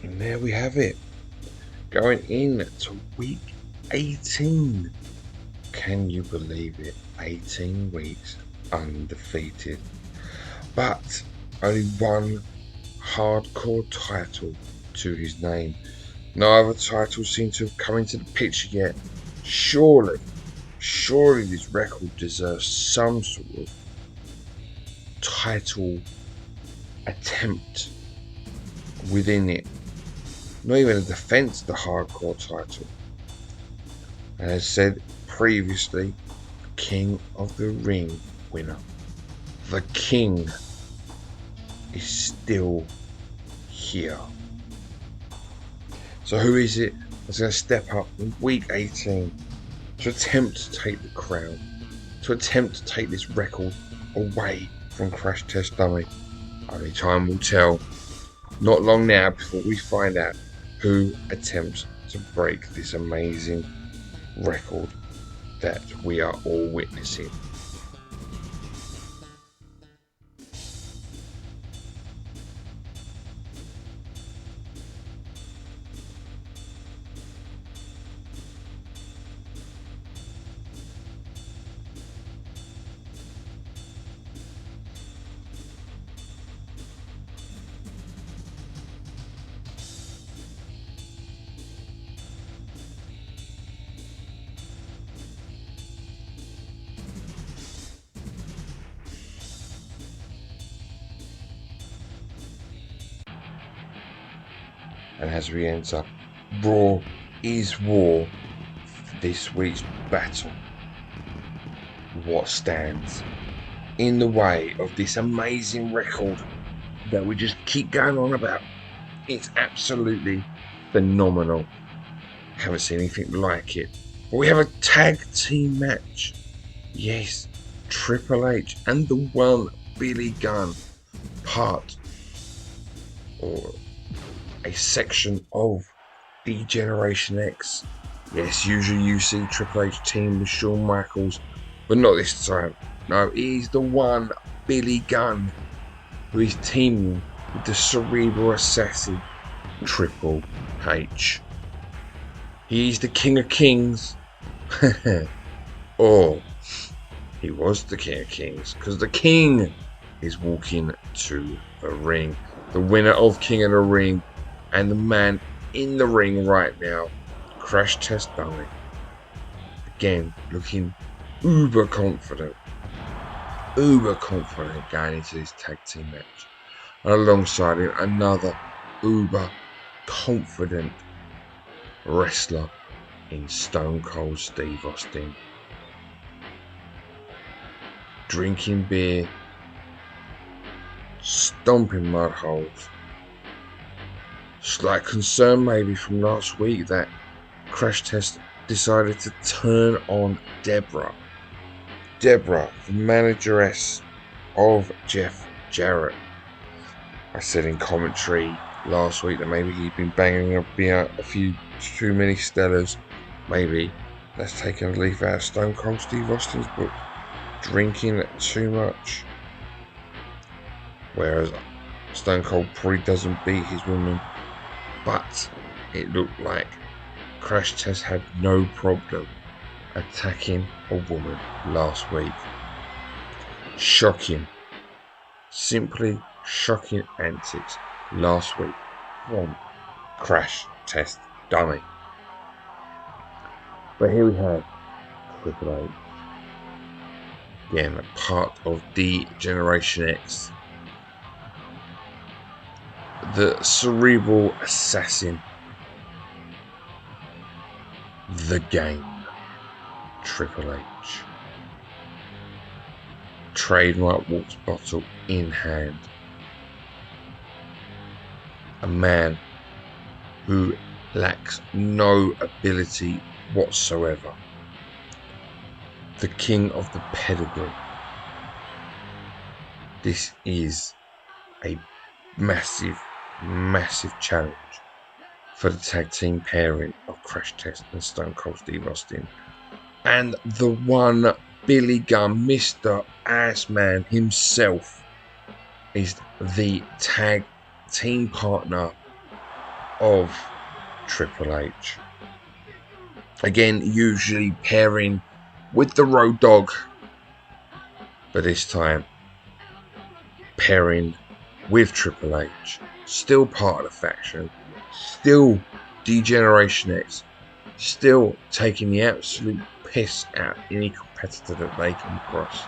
And there we have it. Going in to week 18. Can you believe it? 18 weeks undefeated. But only one hardcore title to his name. No other titles seem to have come into the picture yet. Surely this record deserves some sort of title attempt within it. Not even a defense of the hardcore title. And as said previously, King of the Ring winner. The King is still here. So who is it that's going to step up in week 18 to attempt to take the crown, to attempt to take this record away from Crash Test Dummy? Only time will tell. Not long now before we find out who attempts to break this amazing record that we are all witnessing. And as we enter Raw is War, this week's battle, what stands in the way of this amazing record that we just keep going on about? It's absolutely phenomenal. Haven't seen anything like it. But we have a tag team match. Yes, Triple H and the one Billy Gunn, part or a section of the Generation X. Yes, usually you see Triple H team with Shawn Michaels, but not this time. No, he's the one Billy Gunn who is teaming with the cerebral assassin Triple H. He's the King of Kings. Or he was the King of Kings, because the King is walking to the ring. The winner of King of the Ring and the man in the ring right now, Crash Test Dummy. Again, looking uber confident going into this tag team match. And alongside him, another uber confident wrestler in Stone Cold Steve Austin. Drinking beer, stomping mud holes. Slight concern maybe from last week that Crash Test decided to turn on Deborah. Deborah, the manageress of Jeff Jarrett. I said in commentary last week that maybe he'd been banging a few too many Stellas. Maybe that's taken a leaf out of Stone Cold Steve Austin's book. Drinking too much. Whereas Stone Cold probably doesn't beat his woman. But it looked like Crash Test had no problem attacking a woman last week. Shocking. Simply shocking antics last week from Crash Test Dummy. But here we have Triple H. Again, a part of the Generation X. The cerebral assassin. The Game. Triple H. Trademark water bottle in hand. A man who lacks no ability whatsoever. The king of the pedigree. This is a massive challenge for the tag team pairing of Crash Test and Stone Cold Steve Austin. And the one Billy Gunn, Mr. Assman himself, is the tag team partner of Triple H. Again, usually pairing with the Road Dogg, but this time pairing with Triple H. Still part of the faction, still D-Generation X, still taking the absolute piss out of any competitor that they come across.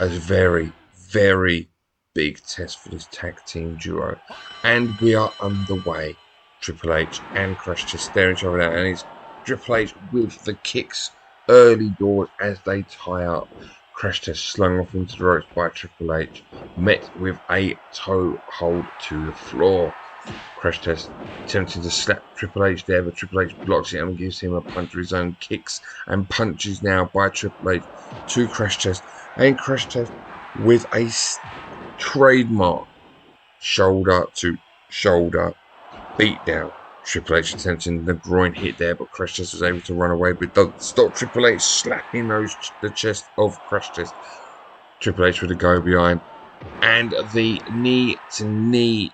A very, very big test for this tag team duo. And we are underway. Triple H and Crash just staring each other down, and it's Triple H with the kicks early doors as they tie up. Crash Test slung off into the ropes by Triple H, met with a toe hold to the floor. Crash Test attempting to slap Triple H there, but Triple H blocks it and gives him a punch of his own. Kicks and punches now by Triple H to Crash Test, and Crash Test with a trademark shoulder to shoulder beatdown. Triple H attempting the groin hit there, but Crash Test was able to run away, but doesn't stop Triple H slapping the chest of Crash Test. Triple H with a go behind, and the knee to knee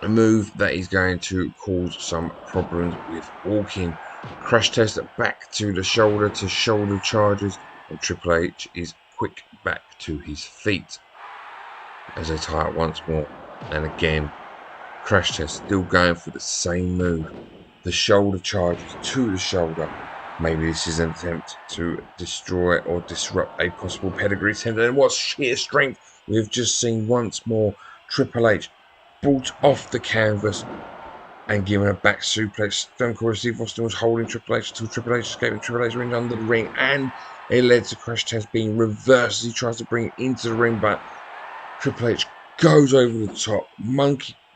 move that is going to cause some problems with walking. Crash Test back to the shoulder charges, and Triple H is quick back to his feet as they tie up once more. And again, Crash Test still going for the same move. The shoulder charges to the shoulder. Maybe this is an attempt to destroy or disrupt a possible pedigree attempt. And what sheer strength we've just seen once more. Triple H brought off the canvas and given a back suplex. Stone Cold Steve Austin was holding Triple H until Triple H escaped, and Triple H went under the ring, and it led to Crash Test being reversed as he tries to bring it into the ring, but Triple H goes over the top,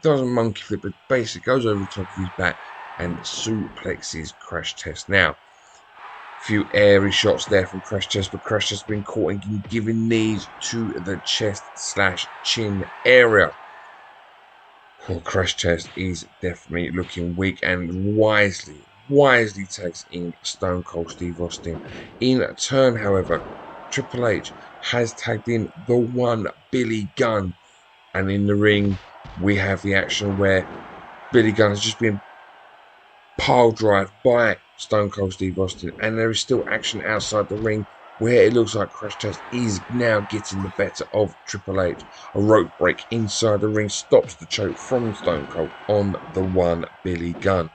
doesn't monkey flip, but basically goes over the top of his back and suplexes Crash Test. Now, a few airy shots there from Crash Test, but Crash Test has been caught and giving knees to the chest/chin area. Well, Crash Test is definitely looking weak, and wisely takes in Stone Cold Steve Austin. In turn, however, Triple H has tagged in the one Billy Gunn, and in the ring we have the action where Billy Gunn has just been pile drived by Stone Cold Steve Austin, and there is still action outside the ring where it looks like Crash Test is now getting the better of Triple H. A rope break inside the ring stops the choke from Stone Cold on the one Billy Gunn.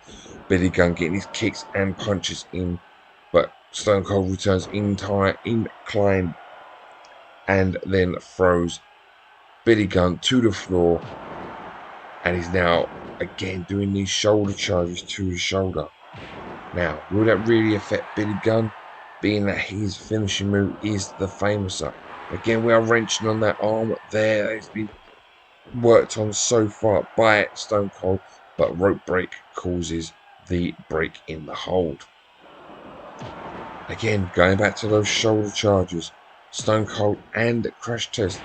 Billy Gunn getting his kicks and punches in, but Stone Cold returns incline and then throws Billy Gunn to the floor, and he's now again doing these shoulder charges to his shoulder. Now, will that really affect Billy Gunn, being that his finishing move is the Famouser? Again, we are wrenching on that arm there. It's been worked on so far by Stone Cold, but rope break causes the break in the hold. Again, going back to those shoulder charges, Stone Cold and Crash Test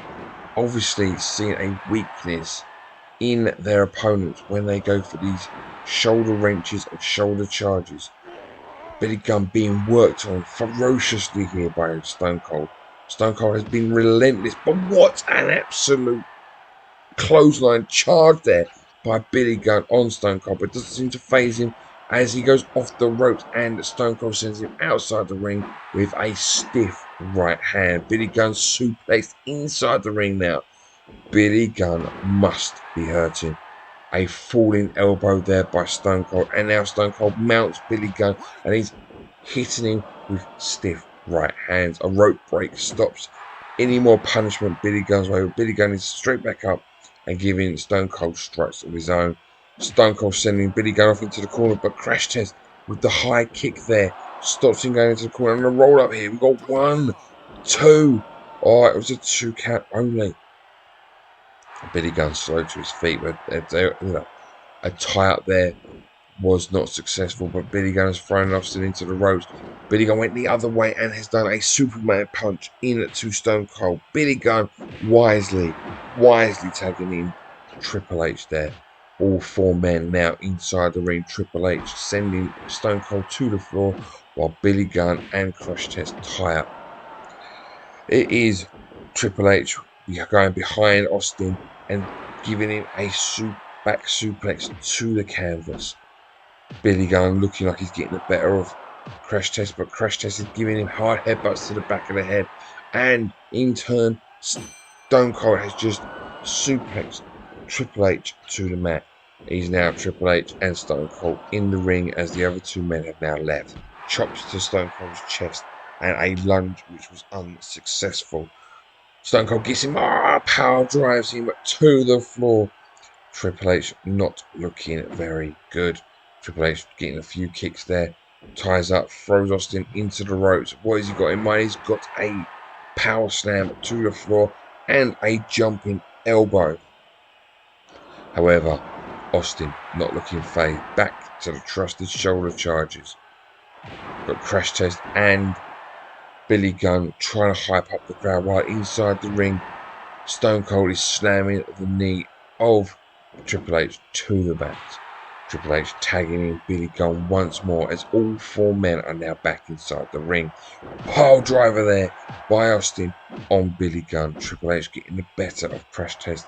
obviously seeing a weakness in their opponents when they go for these shoulder wrenches and shoulder charges. Billy Gunn being worked on ferociously here by Stone Cold. Stone Cold has been relentless, but what an absolute clothesline charge there by Billy Gunn on Stone Cold, but it doesn't seem to faze him as he goes off the ropes, and Stone Cold sends him outside the ring with a stiff right hand. Billy Gunn suplexed inside the ring now. Billy Gunn must be hurting. A falling elbow there by Stone Cold, and now Stone Cold mounts Billy Gunn and he's hitting him with stiff right hands. A rope break stops any more punishment Billy Gunn's way. Billy Gunn is straight back up and giving Stone Cold strikes of his own. Stone Cold sending Billy Gunn off into the corner, but Crash Test with the high kick there stops him going into the corner. And a roll up here. We've got 1, 2. Oh, it was a 2 count only. Billy Gunn slowed to his feet, but a tie up there was not successful. But Billy Gunn has thrown Austin into the ropes. Billy Gunn went the other way and has done a Superman punch into Stone Cold. Billy Gunn wisely tagging in Triple H there. All 4 men now inside the ring. Triple H sending Stone Cold to the floor while Billy Gunn and Crash Test tie up. It is Triple H going behind Austin and giving him a back suplex to the canvas. Billy Gunn looking like he's getting the better of Crash Test, but Crash Test is giving him hard headbutts to the back of the head. And in turn, Stone Cold has just suplexed Triple H to the mat. He's now Triple H and Stone Cold in the ring as the other two men have now left. Chops to Stone Cold's chest and a lunge which was unsuccessful. Stone Cold gets him, power drives him to the floor. Triple H not looking very good. Triple H getting a few kicks there. Ties up, throws Austin into the ropes. What has he got in mind? He's got a power slam to the floor and a jumping elbow. However, Austin not looking fazed. Back to the trusted shoulder charges. But Crash Test and Billy Gunn trying to hype up the crowd while inside the ring, Stone Cold is slamming the knee of Triple H to the back. Triple H tagging in Billy Gunn once more as all four men are now back inside the ring. Pile driver there by Austin on Billy Gunn. Triple H getting the better of Crash Test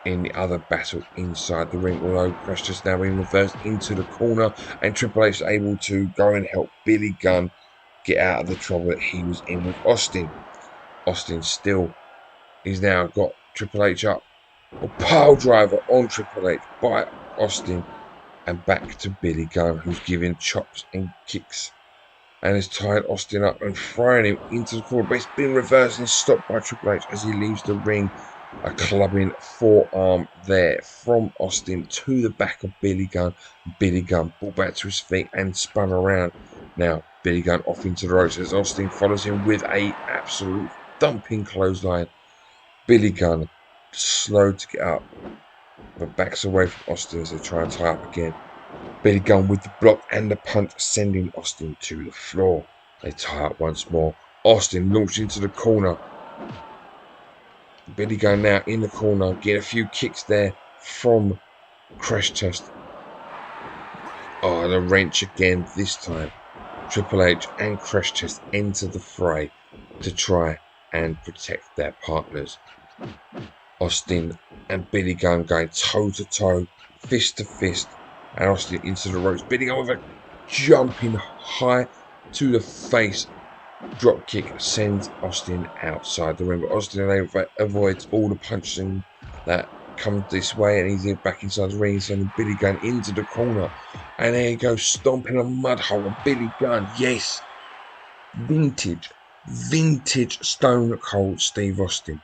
in the other battle inside the ring, although Crash Test now being reversed into the corner and Triple H is able to go and help Billy Gunn get out of the trouble that he was in with Austin. Austin still, he's now got Triple H up. A pile driver on Triple H by Austin and back to Billy Gunn, who's giving chops and kicks and has tied Austin up and thrown him into the corner, but it's been reversed and stopped by Triple H as he leaves the ring. A clubbing forearm there from Austin to the back of Billy Gunn. Billy Gunn brought back to his feet and spun around. Now Billy Gunn off into the ropes as Austin follows him with a absolute thumping clothesline. Billy Gunn slowed to get up, but backs away from Austin as they try and tie up again. Billy Gunn with the block and the punch, sending Austin to the floor. They tie up once more. Austin launched into the corner. Billy Gunn now in the corner, getting a few kicks there from Crash Test. Oh, the wrench again this time. Triple H and Crash Test enter the fray to try and protect their partners. Austin and Billy Gunn going toe to toe, fist to fist, and Austin into the ropes. Billy Gunn with a jumping high to the face drop kick sends Austin outside the ring, but Austin avoids all the punching that comes this way, and he's back inside the ring, sending Billy Gunn into the corner, and there he goes, stomping a mud hole. Billy Gunn, yes, vintage Stone Cold Steve Austin.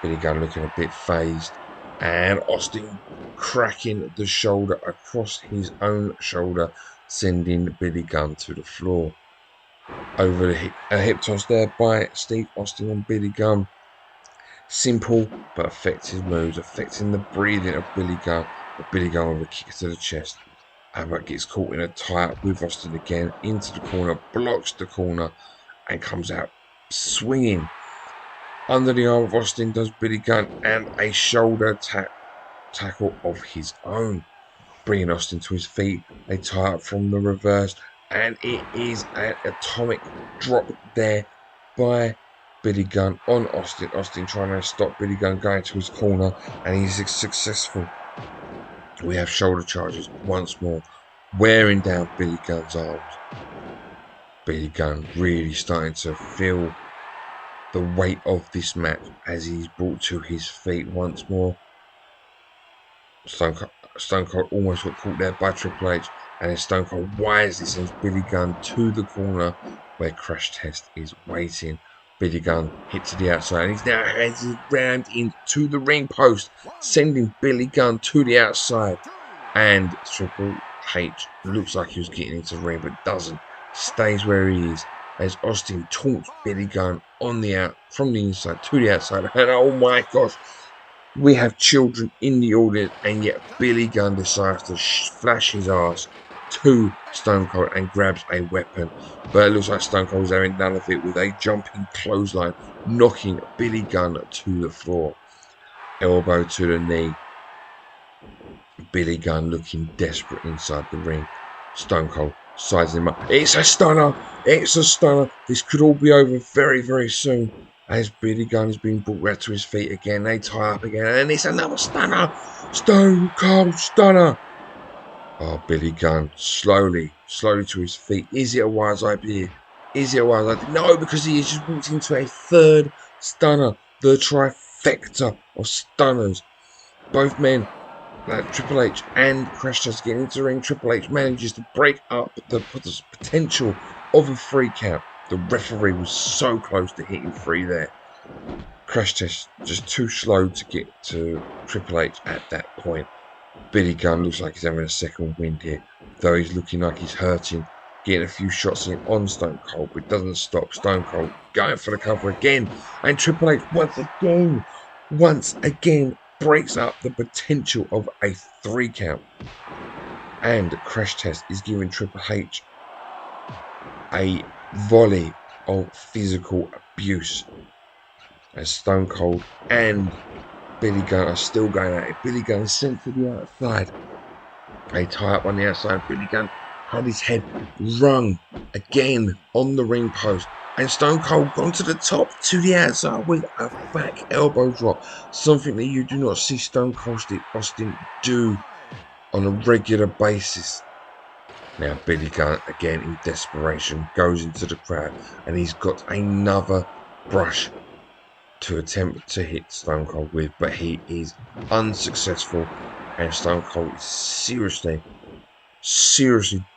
Billy Gunn looking a bit phased, and Austin cracking the shoulder across his own shoulder, sending Billy Gunn to the floor. Over the hip toss there by Steve Austin on Billy Gunn. Simple but effective moves, affecting the breathing of Billy Gunn. But Billy Gunn with a kick to the chest. But gets caught in a tie-up with Austin again, into the corner, blocks the corner, and comes out swinging. Under the arm of Austin does Billy Gunn, and a shoulder tackle of his own, bringing Austin to his feet. They tie up from the reverse, and it is an atomic drop there by Billy Gunn on Austin. Austin trying to stop Billy Gunn going to his corner, and he's successful. We have shoulder charges once more, wearing down Billy Gunn's arms. Billy Gunn really starting to feel the weight of this match as he's brought to his feet once more. Stone Cold almost got caught there by Triple H, and then Stone Cold wisely sends Billy Gunn to the corner where Crash Test is waiting. Billy Gunn hit to the outside, and he's now headed round into the ring post, sending Billy Gunn to the outside. And Triple H looks like he was getting into the ring, but doesn't. Stays where he is as Austin taunts Billy Gunn on the from the inside to the outside. And oh my gosh, we have children in the audience, and yet Billy Gunn decides to flash his ass to Stone Cold and grabs a weapon. But it looks like Stone Cold is having none of it, with a jumping clothesline knocking Billy Gunn to the floor. Elbow to the knee. Billy Gunn looking desperate inside the ring. Stone Cold sizes him up. It's a stunner. It's a stunner. This could all be over very, very soon. as Billy Gunn is being brought back to his feet again. They tie up again, and it's another stunner. Stone Cold Stunner. Oh, Billy Gunn, slowly to his feet. Is it a wise idea? Is it a wise idea? No, because he has just walked into a third stunner. The trifecta of stunners. Both men, Triple H and Crash Test, getting into the ring. Triple H manages to break up the potential of a 3 count. The referee was so close to hitting 3 there. Crash Test just too slow to get to Triple H at that point. Billy Gunn looks like he's having a second wind here, though he's looking like he's hurting. Getting a few shots in on Stone Cold, but it doesn't stop Stone Cold going for the cover again. And Triple H once again breaks up the potential of a 3 count. And Crash Test is giving Triple H a volley of physical abuse. As Stone Cold and Billy Gunn are still going at it. Billy Gunn is sent to the outside. They tie up on the outside. Billy Gunn had his head rung again on the ring post. And Stone Cold gone to the top to the outside with a back elbow drop. Something that you do not see Stone Cold Steve Austin do on a regular basis. Now Billy Gunn, again in desperation, goes into the crowd. And he's got another brush to attempt to hit Stone Cold with, but he is unsuccessful, and Stone Cold is seriously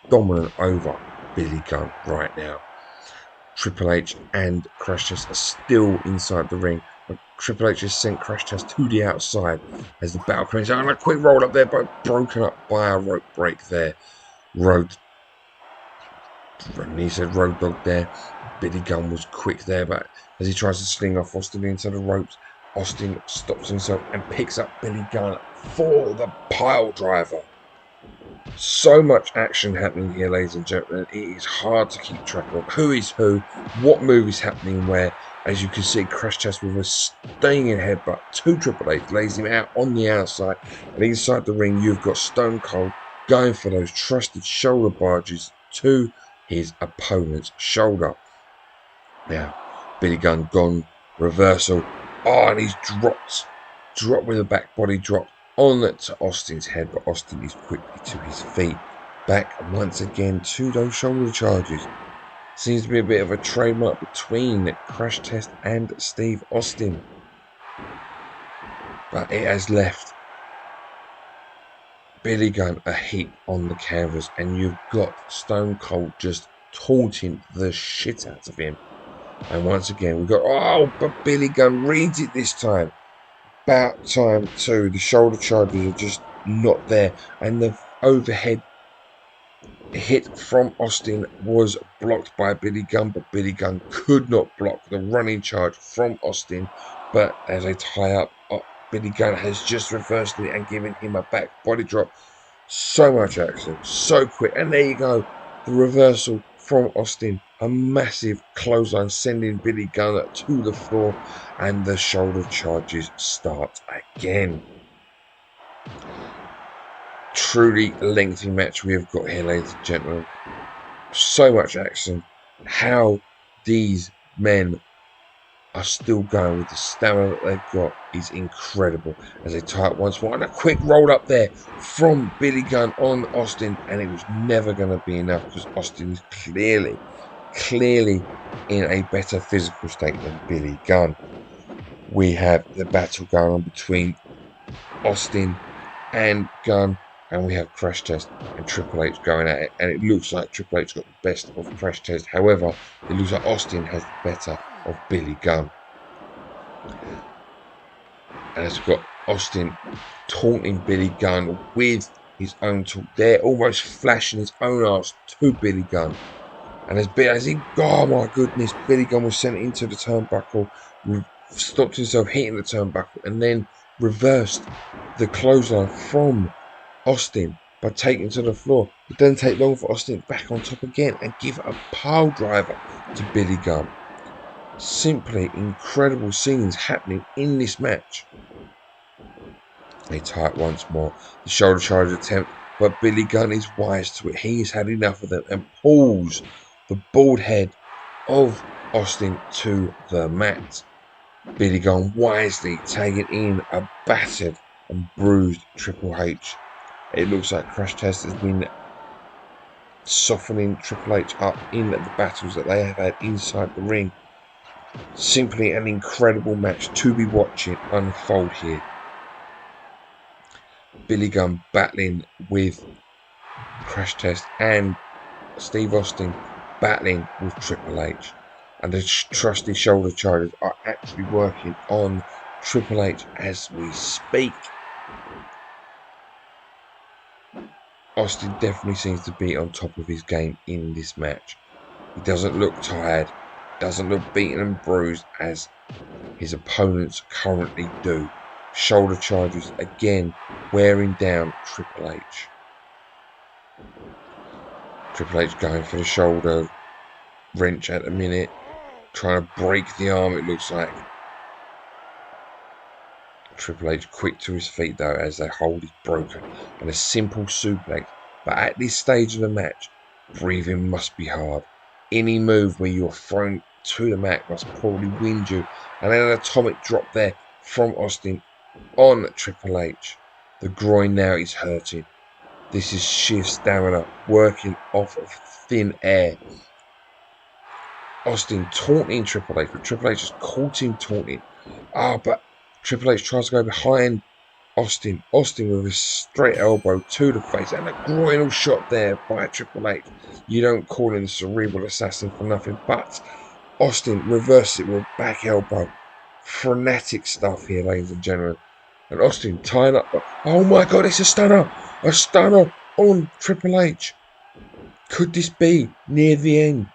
dominant over Billy Gunn right now. Triple H and Crash Test are still inside the ring, but Triple H has sent Crash Test to the outside as the battle comes out, and a quick roll up there, but broken up by a rope break there. Road dog there. Billy Gunn was quick there, but as he tries to sling off Austin into the ropes, Austin stops himself and picks up Billy Gunn for the pile driver. So much action happening here, ladies and gentlemen. It is hard to keep track of who is who, what move is happening where. As you can see, Crash Test with a stinging headbutt to Triple H, lays him out on the outside, and inside the ring you've got Stone Cold going for those trusted shoulder barges to his opponent's shoulder. Now, Billy Gunn gone, reversal. Oh, and he's dropped with a back body drop on to Austin's head, but Austin is quickly to his feet. Back once again to those shoulder charges. Seems to be a bit of a trademark between Crash Test and Steve Austin. But it has left Billy Gunn a heap on the canvas, and you've got Stone Cold just taunting the shit out of him. And once again, we've got, but Billy Gunn reads it this time. About time too. The shoulder charges are just not there. And the overhead hit from Austin was blocked by Billy Gunn, but Billy Gunn could not block the running charge from Austin. But as they tie up, Billy Gunn has just reversed it and given him a back body drop. So much action, so quick. And there you go. The reversal from Austin. A massive clothesline sending Billy Gunn to the floor, and the shoulder charges start again. Truly lengthy match we have got here, ladies and gentlemen. So much action. How these men are still going with the stamina that they've got is incredible. As they tie up once more, and a quick roll up there from Billy Gunn on Austin, and it was never going to be enough because Austin is clearly in a better physical state than Billy Gunn. We have the battle going on between Austin and Gunn, and we have Crash Test and Triple H going at it, and it looks like Triple H got the best of Crash Test. However, it looks like Austin has the better of Billy Gunn. And it's got Austin taunting Billy Gunn with his own talk there, almost flashing his own arse to Billy Gunn. And oh my goodness, Billy Gunn was sent into the turnbuckle, stopped himself hitting the turnbuckle, and then reversed the clothesline from Austin by taking to the floor. It doesn't take long for Austin back on top again and give a pile driver to Billy Gunn. Simply incredible scenes happening in this match. They tie it once more. The shoulder charge attempt, but Billy Gunn is wise to it. He has had enough of them and pulls the bald head of Austin to the mat. Billy Gunn wisely taking in a battered and bruised Triple H. It looks like Crash Test has been softening Triple H up in the battles that they have had inside the ring. Simply an incredible match to be watching unfold here. Billy Gunn battling with Crash Test and Steve Austin battling with Triple H. And the trusty shoulder charges are actually working on Triple H as we speak. Austin definitely seems to be on top of his game in this match. He doesn't look tired, doesn't look beaten and bruised as his opponents currently do. Shoulder charges again wearing down Triple H. Triple H going for the shoulder wrench at the minute, trying to break the arm, it looks like. Triple H quick to his feet though as their hold is broken and a simple suplex. But at this stage of the match, breathing must be hard. Any move where you're thrown to the mat must probably wind you. And then an atomic drop there from Austin on Triple H. The groin now is hurting. This is sheer stamina working off of thin air. Austin taunting Triple H, but Triple H has caught him taunting. But Triple H tries to go behind Austin. Austin with a straight elbow to the face and a groinal shot there by Triple H. You don't call him the cerebral assassin for nothing, but Austin reverses it with a back elbow. Frenetic stuff here, ladies and gentlemen. And Austin tying up. Oh my God, it's a stunner! A stunner on Triple H. Could this be near the end?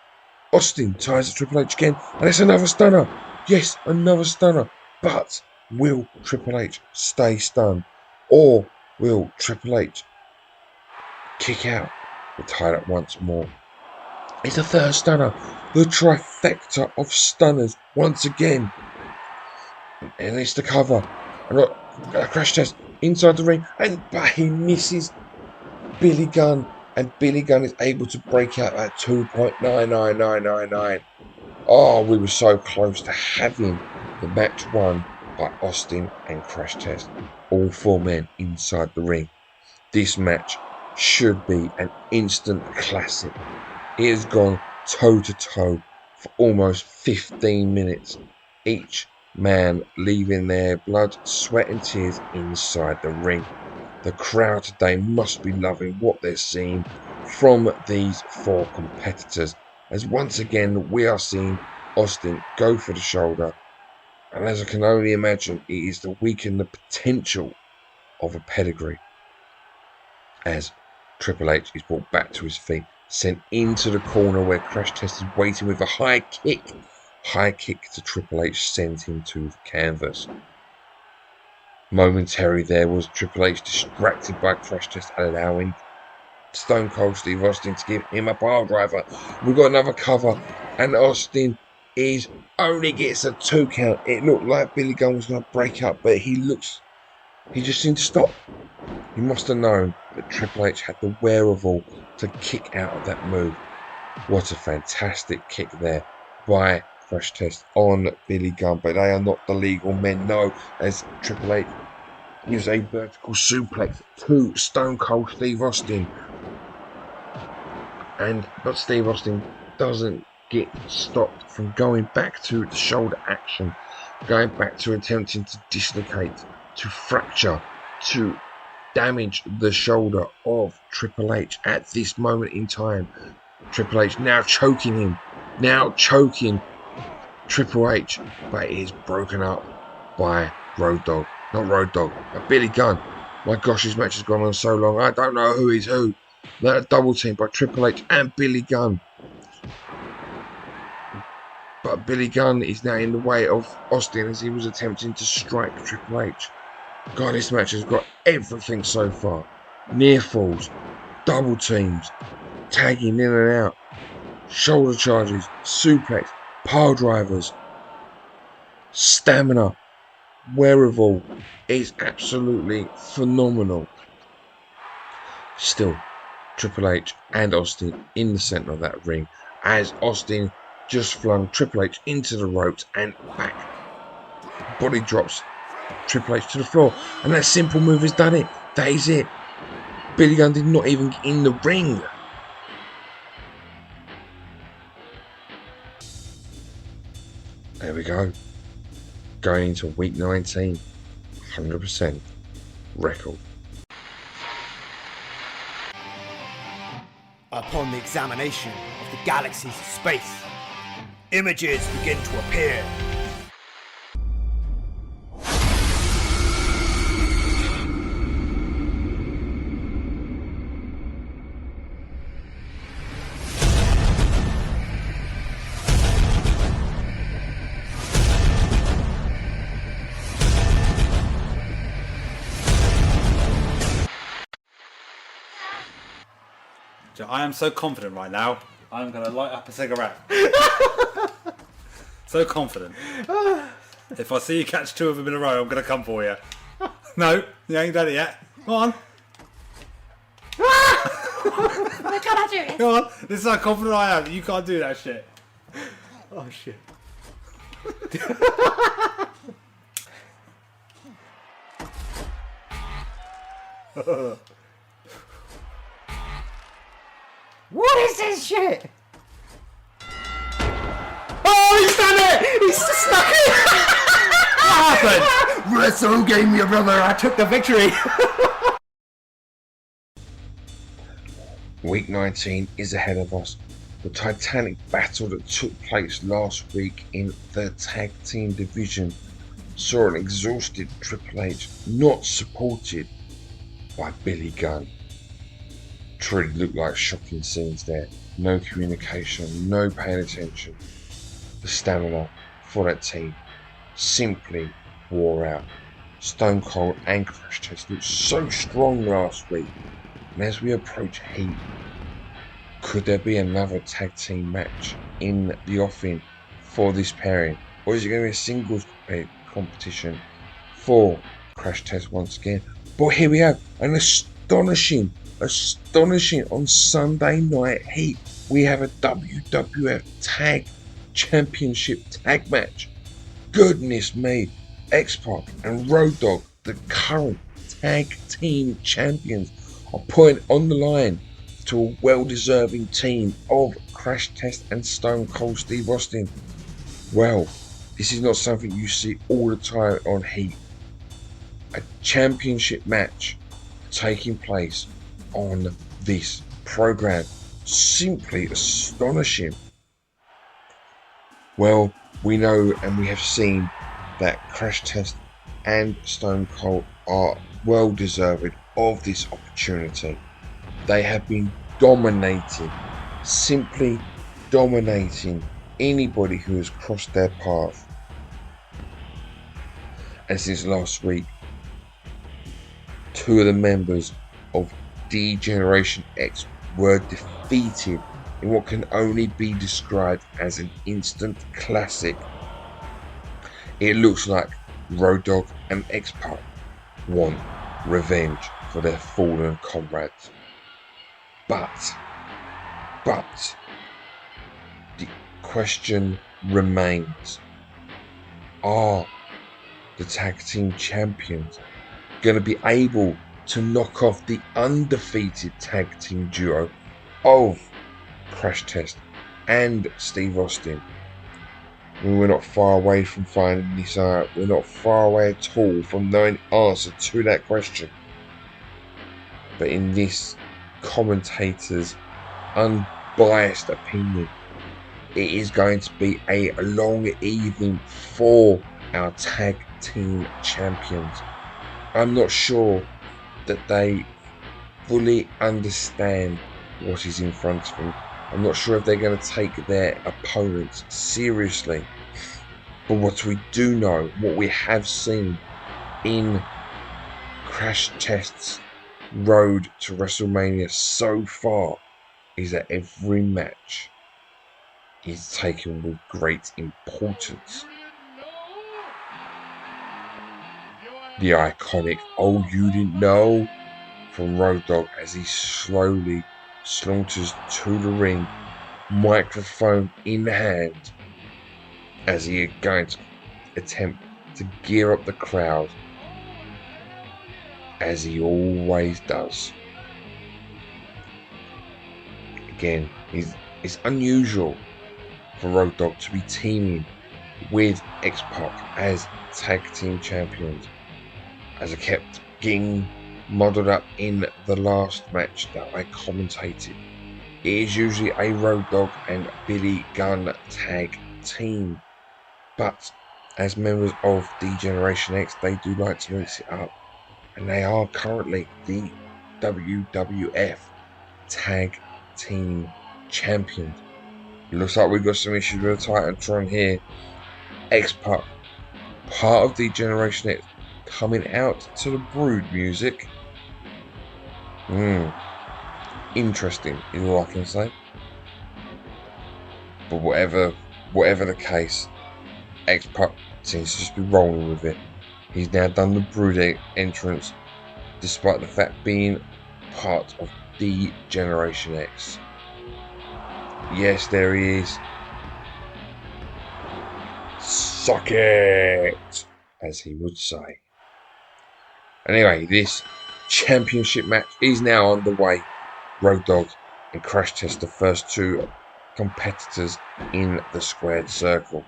Austin ties to Triple H again, and it's another stunner. Yes, another stunner. But will Triple H stay stunned? Or will Triple H kick out? We're tied up once more. It's a third stunner. The trifecta of stunners once again. And it's the cover. And a Crash Test inside the ring. But he misses Billy Gunn. And Billy Gunn is able to break out at 2.99999. Oh, we were so close to having the match won by Austin and Crash Test. All four men inside the ring. This match should be an instant classic. It has gone toe to toe for almost 15 minutes. Each man leaving their blood, sweat and tears inside the ring. The crowd today must be loving what they're seeing from these four competitors, as once again we are seeing Austin go for the shoulder, and as I can only imagine, it is to weaken the potential of a pedigree as Triple H is brought back to his feet, sent into the corner where Crash Test is waiting with a high kick to Triple H, sent him to the canvas. Momentary there was Triple H distracted by Crash Test, allowing Stone Cold Steve Austin to give him a pile driver. We've got another cover, and Austin only gets a 2 count. It looked like Billy Gunn was going to break up, but he just seemed to stop. He must have known that Triple H had the wherewithal to kick out of that move. What a fantastic kick there by Crash Test on Billy Gunn, but they are not the legal men, no, as Triple H gives a vertical suplex to Stone Cold Steve Austin. But Steve Austin doesn't get stopped from going back to the shoulder action, going back to attempting to dislocate, to fracture, to damage the shoulder of Triple H at this moment in time. Triple H now choking Triple H, but it is broken up by Billy Gunn. My gosh, this match has gone on so long. I don't know who is who. That double team by Triple H and Billy Gunn. But Billy Gunn is now in the way of Austin as he was attempting to strike Triple H. God, this match has got everything so far. Near falls, double teams, tagging in and out, shoulder charges, suplex, pile drivers, stamina, wherewithal is absolutely phenomenal. Still, Triple H and Austin in the centre of that ring as Austin just flung Triple H into the ropes and back body drops Triple H to the floor, and that simple move has done it. That is it. Billy Gunn did not even get in the ring. There we go. Going into week 19, 100% record. Upon the examination of the galaxies of space, images begin to appear. I am so confident right now. I'm going to light up a cigarette. So confident. If I see you catch two of them in a row, I'm going to come for you. No, you ain't done it yet. Go on. I cannot do it. Go on. This is how confident I am. You can't do that shit. Oh shit. What is this shit? Oh, he's done it! He's stuck it! What happened? Wrestle game, your brother. I took the victory. Week 19 is ahead of us. The titanic battle that took place last week in the tag team division saw an exhausted Triple H not supported by Billy Gunn. Truly looked like shocking scenes there. No communication, no paying attention. The stamina for that team simply wore out. Stone Cold and Crash Test looked so strong last week. And as we approach Heat, could there be another tag team match in the offing for this pairing? Or is it going to be a singles competition for Crash Test once again? But here we have an astonishing on Sunday Night Heat. We have a WWF Tag Championship tag match. Goodness me. X-Pac and Road Dogg, the current tag team champions, are putting on the line to a well-deserving team of Crash Test and Stone Cold Steve Austin. Well, this is not something you see all the time on Heat. A championship match taking place on this program. Simply astonishing. Well, we know and we have seen that Crash Test and Stone Cold are well deserved of this opportunity. They have been dominating, simply dominating anybody who has crossed their path. And since last week, two of the members of D-Generation X were defeated in what can only be described as an instant classic. It looks like Road Dogg and X-Pac want revenge for their fallen comrades. But the question remains, are the tag team champions going to be able to knock off the undefeated tag team duo of Crash Test and Steve Austin? We're not far away from finding this out. We're not far away at all from knowing the answer to that question. But in this commentator's unbiased opinion, it is going to be a long evening for our tag team champions. I'm not sure that they fully understand what is in front of them. I'm not sure if they're going to take their opponents seriously. But what we do know, what we have seen in Crash Test's road to WrestleMania so far, is that every match is taken with great importance. The iconic "Oh, you didn't know" from Road Dogg as he slowly saunters to the ring, microphone in hand, as he is going to attempt to gear up the crowd, as he always does. Again, it's unusual for Road Dogg to be teaming with X-Pac as tag team champions, as I kept getting muddled up in the last match that I commentated. It is usually a Road Dogg and Billy Gunn tag team, but as members of D-Generation X, they do like to mix it up, and they are currently the WWF Tag Team Champions. Looks like we've got some issues with the Titantron here. X-Pac, part of D-Generation X, coming out to the Brood music. Interesting is all I can say. But whatever the case, X-Pac seems to just be rolling with it. He's now done the Brood entrance, despite the fact being part of the Generation X. Yes, there he is. Suck it, as he would say. Anyway, this championship match is now underway. Road Dogg and Crash Test, the first two competitors in the squared circle.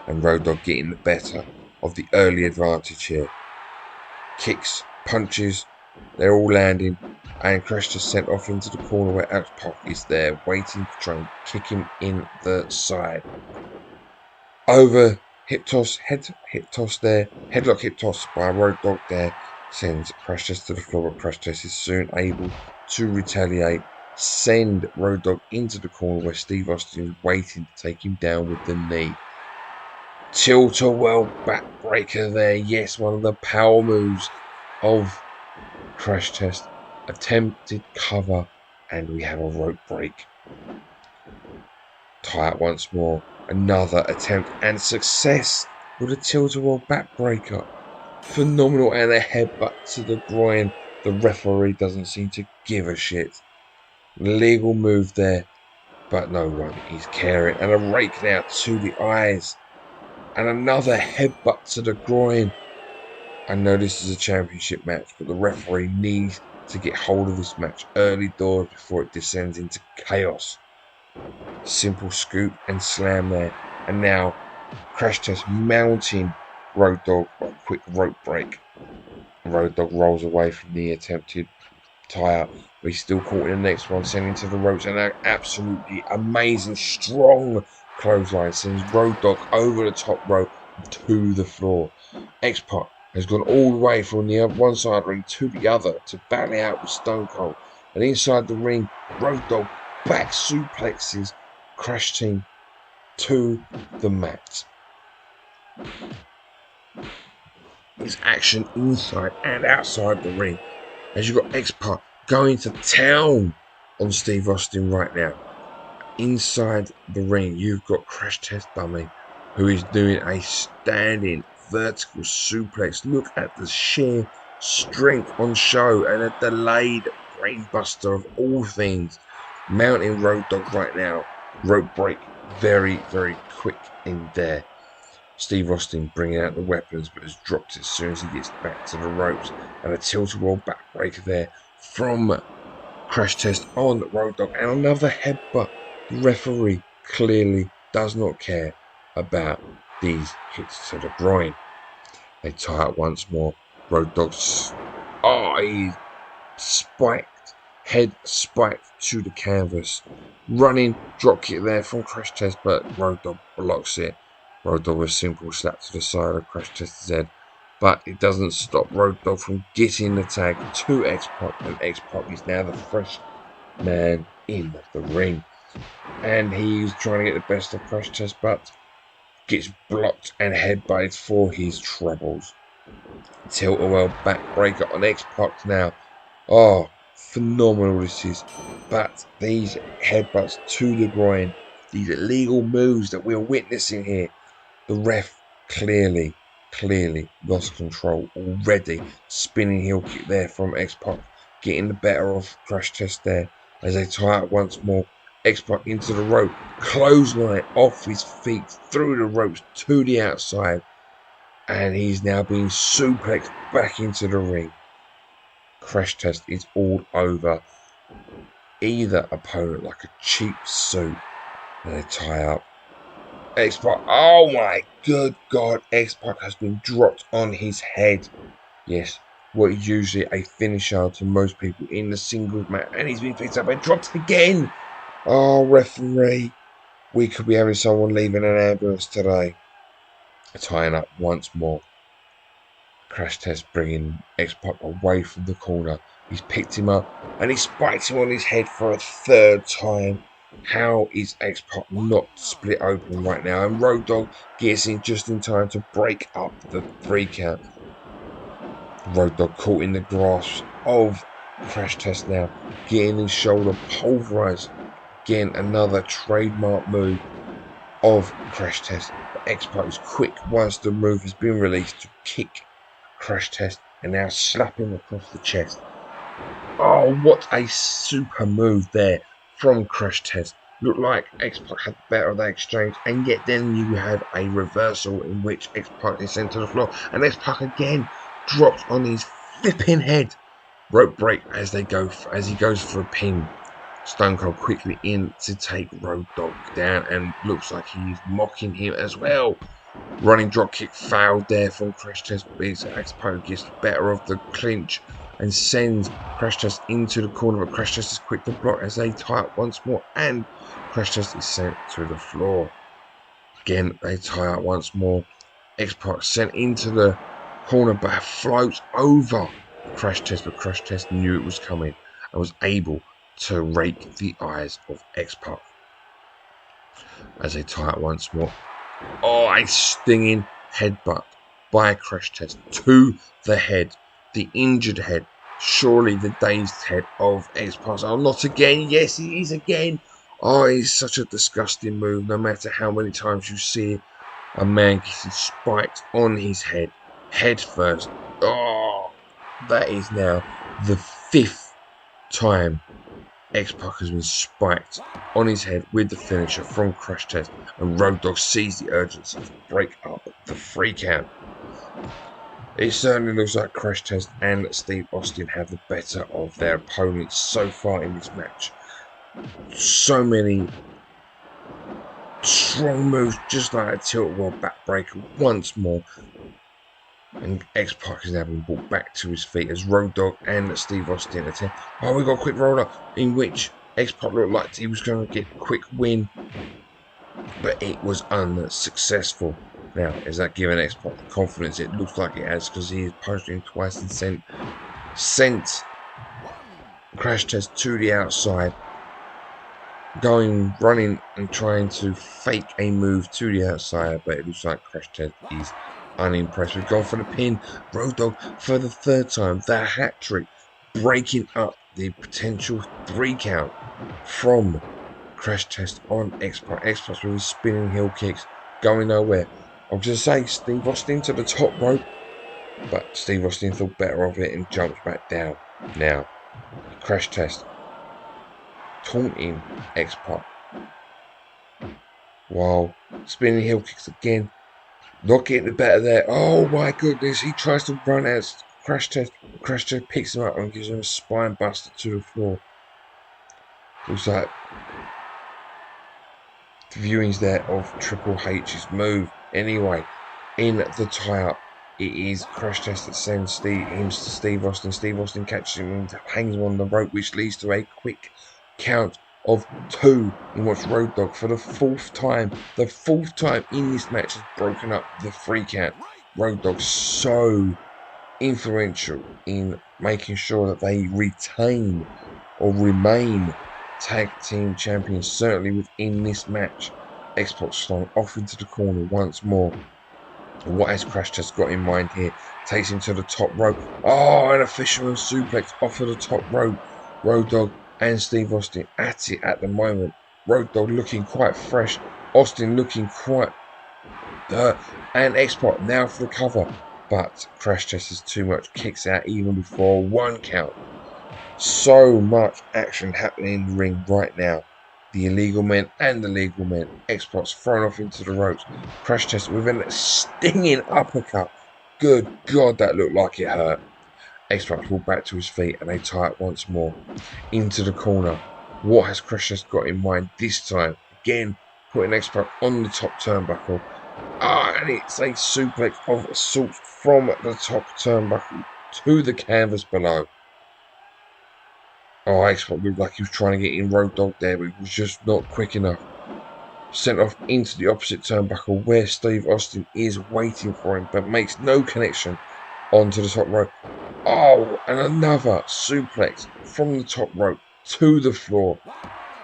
And Road Dogg getting the better of the early advantage here. Kicks, punches, they're all landing. And Crash Test sent off into the corner where X-Pac is there, waiting to try and kick him in the side. Over hip toss, hip toss there, headlock hip toss by Road Dogg there, sends Crash Test to the floor, but Crash Test is soon able to retaliate, send Road Dogg into the corner where Steve Austin is waiting to take him down with the knee. Tilt-a-whirl backbreaker there, yes, one of the power moves of Crash Test. Attempted cover, and we have a rope break. Tie up once more. Another attempt and success with a tilt-a-whirl backbreaker. Phenomenal, and a headbutt to the groin. The referee doesn't seem to give a shit. Legal move there, but no one is caring. And a rake now to the eyes. And another headbutt to the groin. I know this is a championship match, but the referee needs to get hold of this match early doors before it descends into chaos. Simple scoop and slam there. And now Crash Test mounting Road Dogg by a quick rope break. Road Dogg rolls away from the attempted tie-up, but he's still caught in the next one, sending to the ropes, and an absolutely amazing, strong clothesline sends Road Dogg over the top rope to the floor. X-Pac has gone all the way from the one side of the ring to the other to battle it out with Stone Cold. And inside the ring, Road Dogg back suplexes Crash Team to the mat. There's action inside and outside the ring, as you've got X-Pac going to town on Steve Austin right now. Inside the ring, you've got Crash Test Dummy, who is doing a standing vertical suplex. Look at the sheer strength on show, and a delayed brainbuster of all things. Mounting Road Dogg right now. Rope break, very, very quick in there. Steve Austin bringing out the weapons, but has dropped it as soon as he gets back to the ropes. And a tilt-a-whirl backbreaker there from Crash Test on Road Dogg. And another headbutt. The referee clearly does not care about these hits to the groin. They tie up once more. Road Dogg's eye spiked, head spiked to the canvas. Running drop kick there from Crash Test, but Road Dogg blocks it. Road Dogg with a simple slap to the side of Crash Test's head, but it doesn't stop Road Dogg from getting the tag to X-Pac, and X-Pac is now the fresh man in the ring. And he's trying to get the best of Crash Test, but gets blocked and headbutted for his troubles. Tilt-a-whirl backbreaker on X-Pac now. Oh, phenomenal this is. But these headbutts to the groin, these illegal moves that we're witnessing here, the ref clearly lost control already. Spinning heel kick there from X-Pac, getting the better of Crash Test there as they tie up once more. X-Pac into the rope, clothesline off his feet, through the ropes to the outside. And he's now being suplexed back into the ring. Crash Test is all over either opponent like a cheap suit. And they tie up. X-Pac, oh my good God, X-Pac has been dropped on his head. Yes, what is usually a finisher to most people in the singles match, and he's been picked up and dropped again. Oh, referee, we could be having someone leaving an ambulance today. Tying up once more. Crash Test bringing X-Pac away from the corner. He's picked him up and he spikes him on his head for a third time. How is X-Pac not split open right now? And Road Dogg gets in just in time to break up the 3 count. Road Dogg caught in the grasp of Crash Test now, getting his shoulder pulverized. Again, another trademark move of Crash Test. But X-Pac is quick once the move has been released to kick Crash Test and now slap him across the chest. Oh, what a super move there from Crash Test. Looked like X-Pac had better of that exchange, and yet then you had a reversal in which X-Pac is sent to the floor, and X-Pac again drops on his flipping head. Rope break as he goes for a pin. Stone Cold quickly in to take Road Dogg down, and looks like he's mocking him as well. Running drop kick failed there from Crash Test, but X-Pac gets better of the clinch and sends Crash Test into the corner, but Crash Test is quick to block as they tie up once more, and Crash Test is sent to the floor. Again, they tie up once more. X-Pac sent into the corner, but floats over Crash Test, but Crash Test knew it was coming and was able to rake the eyes of X-Pac. As they tie up once more. Oh, a stinging headbutt by Crash Test to the head. The injured head, surely the dazed head of X-Pac. Oh, not again. Yes, it is again. Oh, it's such a disgusting move. No matter how many times you see a man getting spiked on his head first. Oh, that is now the 5th time X-Pac has been spiked on his head with the finisher from Crash Test, and Road Dogg sees the urgency to break up the 3 count. It certainly looks like Crash Test and Steve Austin have the better of their opponents so far in this match. So many strong moves, just like a tilt-a-whirl backbreaker once more. And X-Pac is now being brought back to his feet as Road Dogg and Steve Austin attempt. Oh, we got a quick roller in which X-Pac looked like he was going to get a quick win, but it was unsuccessful. Now, is that giving X-Pac the confidence? It looks like it has, because he has punched him twice and sent Crash Test to the outside, running and trying to fake a move to the outside, but it looks like Crash Test is unimpressed. We've gone for the pin. Road Dogg for the 3rd time. The hat trick, breaking up the potential 3 count from Crash Test on X-Pac. X-Pac with his spinning heel kicks, going nowhere. I was going to say Steve Austin to the top rope, but Steve Austin thought better of it and jumps back down. Now, Crash Test taunting X-Pac while spinning heel kicks again. Not getting the better there. Oh my goodness, he tries to run out Crash Test. Crash Test picks him up and gives him a spine buster to the floor. Looks like the viewings there of Triple H's move. Anyway, in the tie-up, it is Crash Test that sends him to Steve Austin. Steve Austin catches him and hangs him on the rope, which leads to a quick count of 2 in which Road Dogg for the 4th time. The 4th time in this match has broken up the 3 count. Road Dogg so influential in making sure that they retain or remain tag team champions, certainly within this match. X-Pac slung off into the corner once more. What has Crash Test got in mind here? Takes him to the top rope. Oh, and a fisherman suplex off of the top rope. Road Dogg and Steve Austin at it at the moment. Road Dogg looking quite fresh. Austin looking quite and X-Pac now for the cover. But Crash Test is too much. Kicks out even before 1 count. So much action happening in the ring right now. The illegal men and the legal men. X-Pac's thrown off into the ropes. Crash Test with a stinging uppercut Good God, that looked like it hurt. X-Pac pulled back to his feet and they tie it once more. Into the corner. What has Precious got in mind this time? Again, putting X-Pac on the top turnbuckle. And it's a suplex of sorts from the top turnbuckle to the canvas below. X-Pac looked like he was trying to get in Road Dogg there, but he was just not quick enough. Sent off into the opposite turnbuckle where Steve Austin is waiting for him, but makes no connection onto the top rope. And another suplex from the top rope to the floor.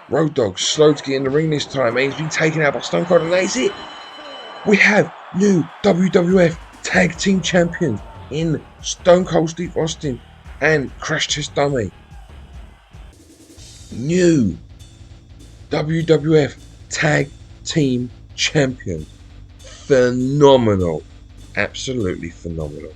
Road Dogg slow to get in the ring this time, and he's been taken out by Stone Cold, and that's it. We have new WWF Tag Team Champions in Stone Cold Steve Austin and Crash Test Dummy. New WWF Tag Team Champions. Phenomenal. Absolutely phenomenal.